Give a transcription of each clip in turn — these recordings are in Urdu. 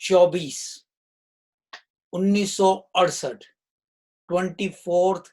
24, 1968, 24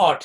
8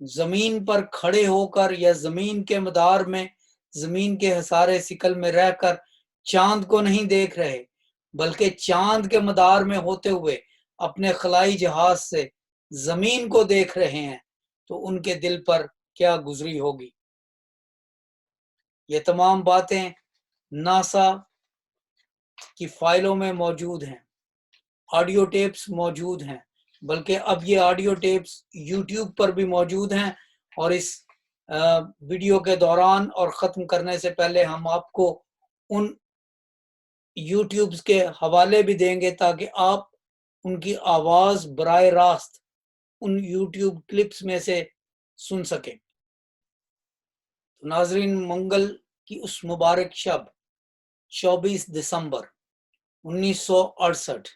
زمین پر کھڑے ہو کر یا زمین کے مدار میں، زمین کے حصار ثقل میں رہ کر چاند کو نہیں دیکھ رہے، بلکہ چاند کے مدار میں ہوتے ہوئے اپنے خلائی جہاز سے زمین کو دیکھ رہے ہیں، تو ان کے دل پر کیا گزری ہوگی۔ یہ تمام باتیں ناسا کی فائلوں میں موجود ہیں، آڈیو ٹیپس موجود ہیں، بلکہ اب یہ آڈیو ٹیپس یوٹیوب پر بھی موجود ہیں، اور اس ویڈیو کے دوران اور ختم کرنے سے پہلے ہم آپ کو ان یوٹیوبز کے حوالے بھی دیں گے تاکہ آپ ان کی آواز براہ راست ان یوٹیوب کلپس میں سے سن سکیں۔ تو ناظرین، منگل کی اس مبارک شب 24 دسمبر 1968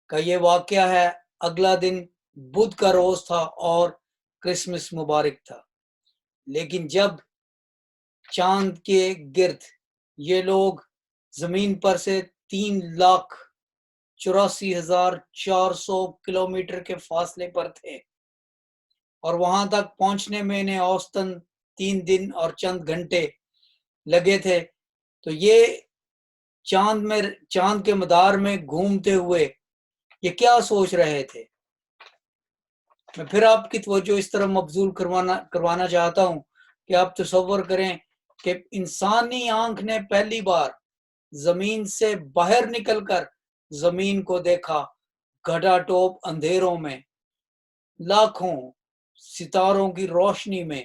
کا یہ واقعہ ہے۔ اگلا دن بدھ کا روز تھا اور کرسمس مبارک تھا، لیکن جب چاند کے گرد یہ لوگ زمین پر سے 3,84,400 کلومیٹر کے فاصلے پر تھے، اور وہاں تک پہنچنے میں انہیں اوسطاً 3 دن اور چند گھنٹے لگے تھے، تو یہ چاند کے مدار میں گھومتے ہوئے یہ کیا سوچ رہے تھے؟ میں پھر آپ کی توجہ اس طرح مبذول کروانا چاہتا ہوں کہ آپ تصور کریں کہ انسانی آنکھ نے پہلی بار زمین سے باہر نکل کر زمین کو دیکھا، گھٹا ٹوپ اندھیروں میں، لاکھوں ستاروں کی روشنی میں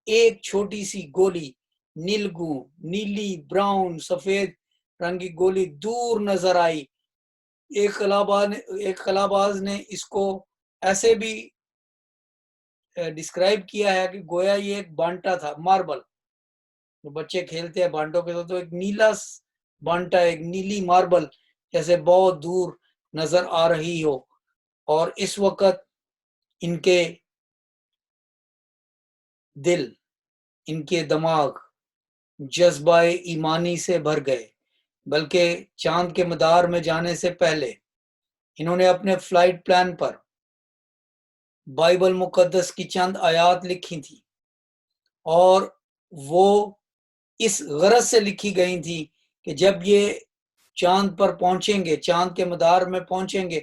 ایک چھوٹی سی گولی، نیلگوں، نیلی، براؤن، سفید رنگ کی گولی دور نظر آئی۔ ایک خلاباز نے اس کو ایسے بھی ڈسکرائب کیا ہے کہ گویا یہ ایک بانٹا تھا، ماربل، جو بچے کھیلتے ہیں بانٹوں کے ساتھ، تو ایک نیلا بانٹا، ایک نیلی ماربل جیسے بہت دور نظر آ رہی ہو، اور اس وقت ان کے دل، ان کے دماغ جذبہ ایمانی سے بھر گئے، بلکہ چاند کے مدار میں جانے سے پہلے انہوں نے اپنے فلائٹ پلان پر بائبل مقدس کی چند آیات لکھی تھی، اور وہ اس غرض سے لکھی گئی تھی کہ جب یہ چاند پر پہنچیں گے، چاند کے مدار میں پہنچیں گے،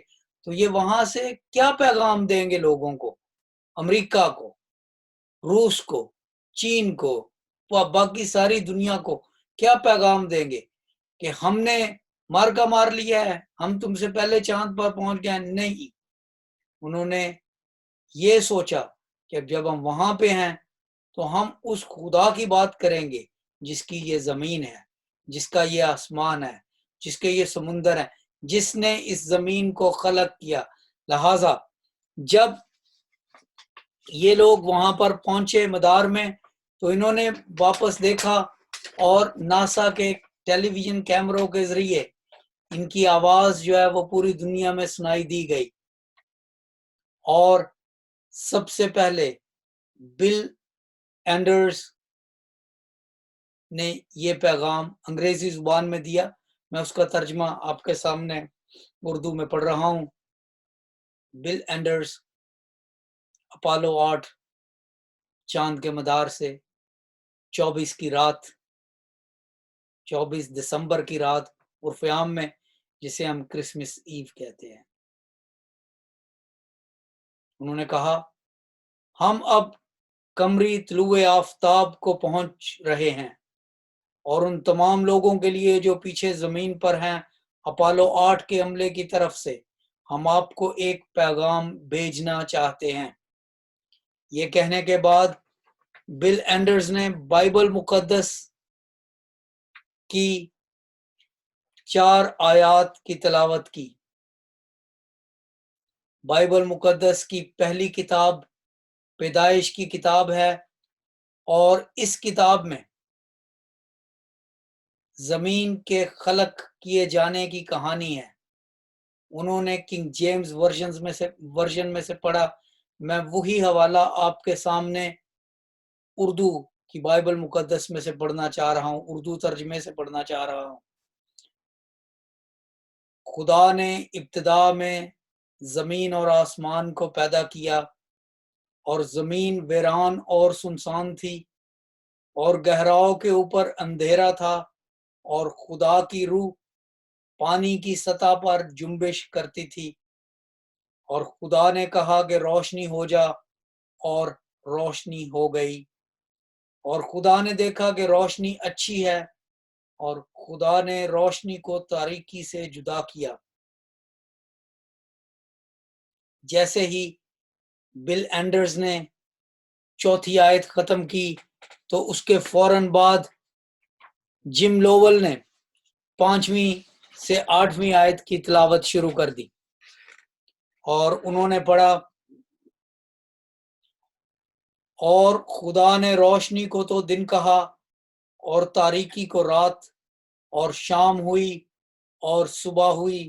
تو یہ وہاں سے کیا پیغام دیں گے لوگوں کو، امریکہ کو، روس کو، چین کو، باقی ساری دنیا کو کیا پیغام دیں گے کہ ہم نے مارکا مار لیا ہے، ہم تم سے پہلے چاند پر پہنچ گئے۔ نہیں، انہوں نے یہ سوچا کہ جب ہم وہاں پہ ہیں تو ہم اس خدا کی بات کریں گے جس کی یہ زمین ہے، جس کا یہ آسمان ہے، جس کے یہ سمندر ہے، جس نے اس زمین کو خلق کیا۔ لہٰذا جب یہ لوگ وہاں پر پہنچے مدار میں، تو انہوں نے واپس دیکھا، اور ناسا کے ٹیلی ویژن کیمروں کے ذریعے ان کی آواز جو ہے وہ پوری دنیا میں سنائی دی گئی، اور سب سے پہلے بل اینڈرز نے یہ پیغام انگریزی زبان میں دیا۔ میں اس کا ترجمہ آپ کے سامنے اردو میں پڑھ رہا ہوں۔ بل اینڈرز، اپولو 8 چاند کے مدار سے 24 کی رات، 24 دسمبر کی رات، عرف عام میں جسے ہم کرسمس ایو کہتے ہیں، انہوں نے کہا ہم اب قمری طلوع آفتاب کو پہنچ رہے ہیں، اور ان تمام لوگوں کے لیے جو پیچھے زمین پر ہیں، اپولو 8 کے عملے کی طرف سے ہم آپ کو ایک پیغام بھیجنا چاہتے ہیں۔ یہ کہنے کے بعد بل اینڈرز نے بائبل مقدس کی 4 آیات کی تلاوت کی۔ بائبل مقدس کی پہلی کتاب پیدائش کی کتاب ہے، اور اس کتاب میں زمین کے خلق کیے جانے کی کہانی ہے۔ انہوں نے کنگ جیمز ورژن میں سے پڑھا۔ میں وہی حوالہ آپ کے سامنے اردو کی بائبل مقدس میں سے پڑھنا چاہ رہا ہوں، اردو ترجمے سے پڑھنا چاہ رہا ہوں۔ خدا نے ابتدا میں زمین اور آسمان کو پیدا کیا، اور زمین ویران اور سنسان تھی اور گہراؤں کے اوپر اندھیرا تھا، اور خدا کی روح پانی کی سطح پر جنبش کرتی تھی، اور خدا نے کہا کہ روشنی ہو جا، اور روشنی ہو گئی۔ اور خدا نے دیکھا کہ روشنی اچھی ہے، اور خدا نے روشنی کو تاریکی سے جدا کیا۔ جیسے ہی بل اینڈرز نے چوتھی آیت ختم کی تو اس کے فوراً بعد جم لوول نے 5ویں سے 8ویں آیت کی تلاوت شروع کر دی، اور انہوں نے پڑھا، اور خدا نے روشنی کو تو دن کہا اور تاریکی کو رات، اور شام ہوئی اور صبح ہوئی،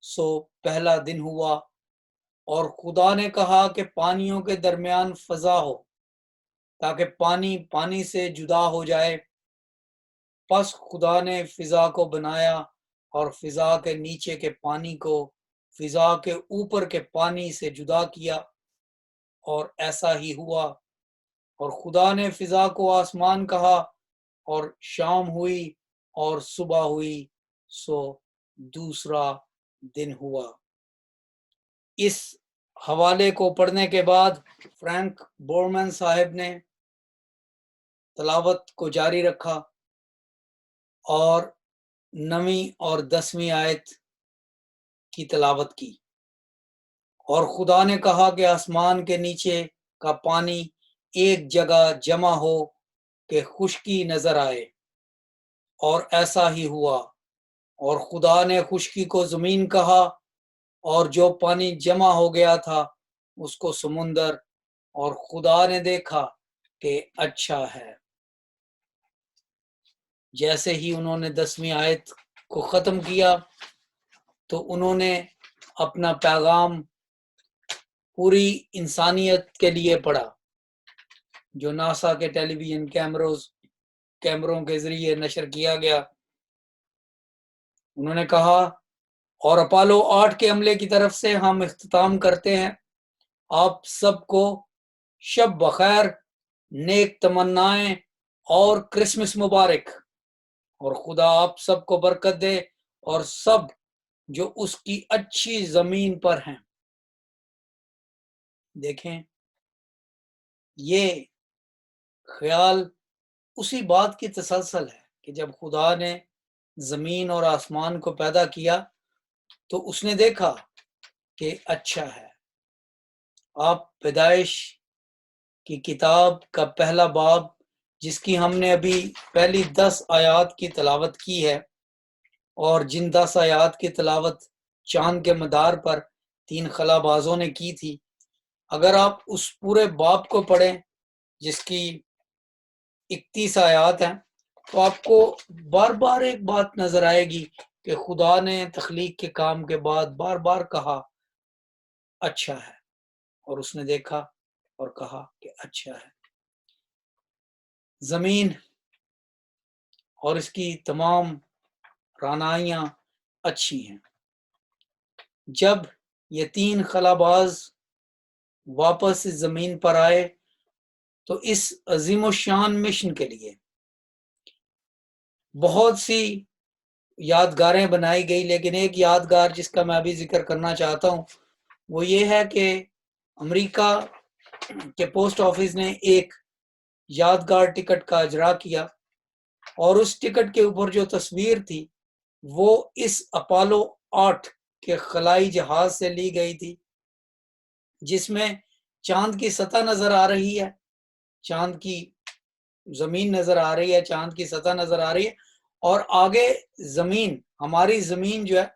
سو پہلا دن ہوا۔ اور خدا نے کہا کہ پانیوں کے درمیان فضا ہو، تاکہ پانی پانی سے جدا ہو جائے۔ پس خدا نے فضا کو بنایا، اور فضا کے نیچے کے پانی کو فضا کے اوپر کے پانی سے جدا کیا، اور ایسا ہی ہوا۔ اور خدا نے فضا کو آسمان کہا، اور شام ہوئی اور صبح ہوئی، سو دوسرا دن ہوا۔ اس حوالے کو پڑھنے کے بعد فرینک بورمن صاحب نے تلاوت کو جاری رکھا اور 9ویں اور 10ویں آیت کی تلاوت کی۔ اور خدا نے کہا کہ آسمان کے نیچے کا پانی ایک جگہ جمع ہو کہ خشکی نظر آئے، اور ایسا ہی ہوا۔ اور خدا نے خشکی کو زمین کہا، اور جو پانی جمع ہو گیا تھا اس کو سمندر، اور خدا نے دیکھا کہ اچھا ہے۔ جیسے ہی انہوں نے 10ویں آیت کو ختم کیا تو انہوں نے اپنا پیغام پوری انسانیت کے لیے پڑھا، جو ناسا کے ٹیلی ویژن کیمروں کے ذریعے نشر کیا گیا۔ انہوں نے کہا، اور اپولو 8 کے عملے کی طرف سے ہم اختتام کرتے ہیں۔ آپ سب کو شب بخیر، نیک تمنائیں اور کرسمس مبارک، اور خدا آپ سب کو برکت دے، اور سب جو اس کی اچھی زمین پر ہیں۔ دیکھیں، یہ خیال اسی بات کی تسلسل ہے کہ جب خدا نے زمین اور آسمان کو پیدا کیا تو اس نے دیکھا کہ اچھا ہے۔ آپ پیدائش کی کتاب کا پہلا باب، جس کی ہم نے ابھی پہلی 10 آیات کی تلاوت کی ہے، اور جن 10 آیات کی تلاوت چاند کے مدار پر 3 خلا بازوں نے کی تھی، اگر آپ اس پورے باب کو پڑھیں جس کی 31 آیات ہیں، تو آپ کو بار بار ایک بات نظر آئے گی کہ خدا نے تخلیق کے کام کے بعد بار بار کہا اچھا ہے، اور اس نے دیکھا اور کہا کہ اچھا ہے۔ زمین اور اس کی تمام رعنائیاں اچھی ہیں۔ جب یہ 3 خلاباز واپس زمین پر آئے تو اس عظیم الشان مشن کے لیے بہت سی یادگاریں بنائی گئی، لیکن ایک یادگار جس کا میں ابھی ذکر کرنا چاہتا ہوں وہ یہ ہے کہ امریکہ کے پوسٹ آفس نے ایک یادگار ٹکٹ کا اجرا کیا، اور اس ٹکٹ کے اوپر جو تصویر تھی وہ اس اپولو 8 کے خلائی جہاز سے لی گئی تھی، جس میں چاند کی سطح نظر آ رہی ہے، چاند کی زمین نظر آ رہی ہے، چاند کی سطح نظر آ رہی ہے، اور آگے زمین، ہماری زمین جو ہے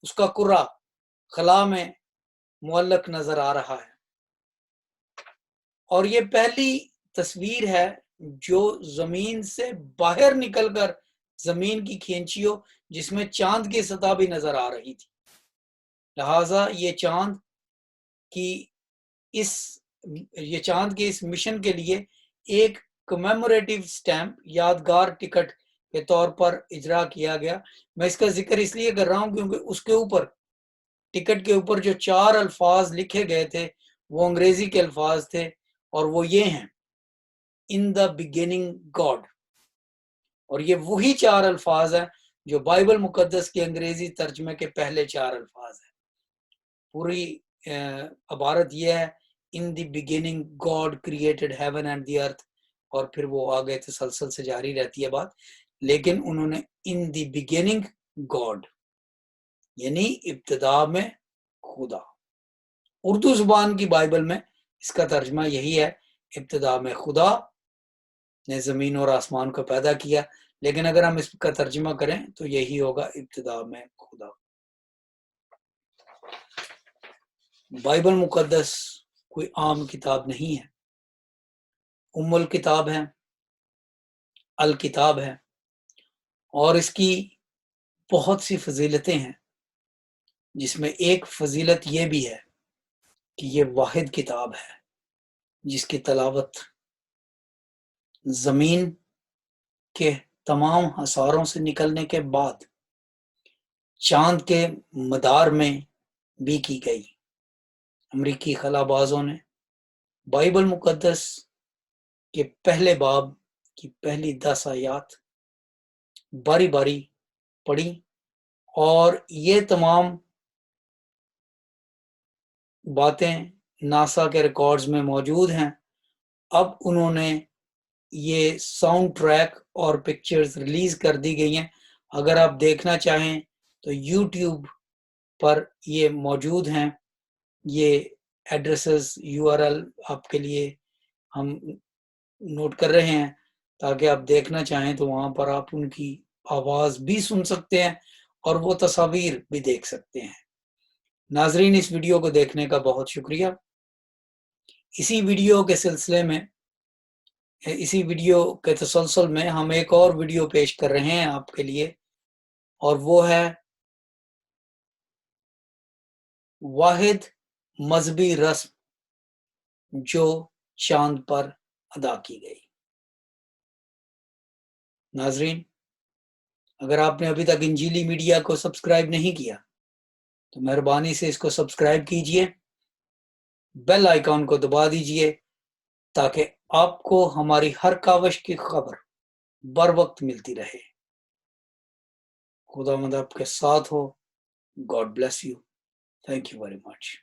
اس کا کرہ خلا میں معلق نظر آ رہا ہے۔ اور یہ پہلی تصویر ہے جو زمین سے باہر نکل کر زمین کی کھینچی ہو، جس میں چاند کی سطح بھی نظر آ رہی تھی۔ لہٰذا یہ چاند کی اس مشن کے لیے ایک کمیموریٹو سٹیمپ، یادگار ٹکٹ کے طور پر اجرا کیا گیا۔ میں اس کا ذکر اس لیے کر رہا ہوں کیونکہ اس کے اوپر، ٹکٹ کے اوپر جو 4 الفاظ لکھے گئے تھے وہ انگریزی کے الفاظ تھے اور وہ یہ ہیں ان دا بگننگ گاڈ، اور یہ وہی 4 الفاظ ہیں جو بائبل مقدس کے انگریزی ترجمے کے پہلے 4 الفاظ ہیں۔ پوری عبارت یہ ہے in the beginning God created heaven and the earth, اور پھر وہ آگے تسلسل سے جاری رہتی ہے بات، لیکن انہوں نے ان دی بگننگ گاڈ یعنی ابتدا میں خدا۔ اردو زبان کی بائبل میں اس کا ترجمہ یہی ہے ابتدا میں خدا نے زمین اور آسمان کو پیدا کیا، لیکن اگر ہم اس کا ترجمہ کریں تو یہی ہوگا ابتدا میں خدا۔ بائبل مقدس کوئی عام کتاب نہیں ہے، ام الکتاب ہے، الکتاب ہے، اور اس کی بہت سی فضیلتیں ہیں، جس میں ایک فضیلت یہ بھی ہے کہ یہ واحد کتاب ہے جس کی تلاوت زمین کے تمام حصاروں سے نکلنے کے بعد چاند کے مدار میں بھی کی گئی۔ امریکی خلا بازوں نے بائبل مقدس کے پہلے باب کی پہلی 10 آیات باری باری پڑھی، اور یہ تمام باتیں ناسا کے ریکارڈز میں موجود ہیں۔ اب انہوں نے یہ ساؤنڈ ٹریک اور پکچرز ریلیز کر دی گئی ہیں، اگر آپ دیکھنا چاہیں تو یوٹیوب پر یہ موجود ہیں۔ یہ ایڈریسز URL آپ کے لیے ہم نوٹ کر رہے ہیں تاکہ آپ دیکھنا چاہیں تو وہاں پر آپ ان کی آواز بھی سن سکتے ہیں اور وہ تصاویر بھی دیکھ سکتے ہیں۔ ناظرین، اس ویڈیو کو دیکھنے کا بہت شکریہ۔ اسی ویڈیو کے سلسلے میں، اسی ویڈیو کے تسلسل میں ہم ایک اور ویڈیو پیش کر رہے ہیں آپ کے لیے، اور وہ ہے واحد مذہبی رسم جو چاند پر ادا کی گئی۔ ناظرین، اگر آپ نے ابھی تک انجیلی میڈیا کو سبسکرائب نہیں کیا تو مہربانی سے اس کو سبسکرائب کیجئے، بیل آئیکن کو دبا دیجئے تاکہ آپ کو ہماری ہر کاوش کی خبر بر وقت ملتی رہے۔ خدا مند آپ کے ساتھ ہو۔ God bless you. Thank you very much.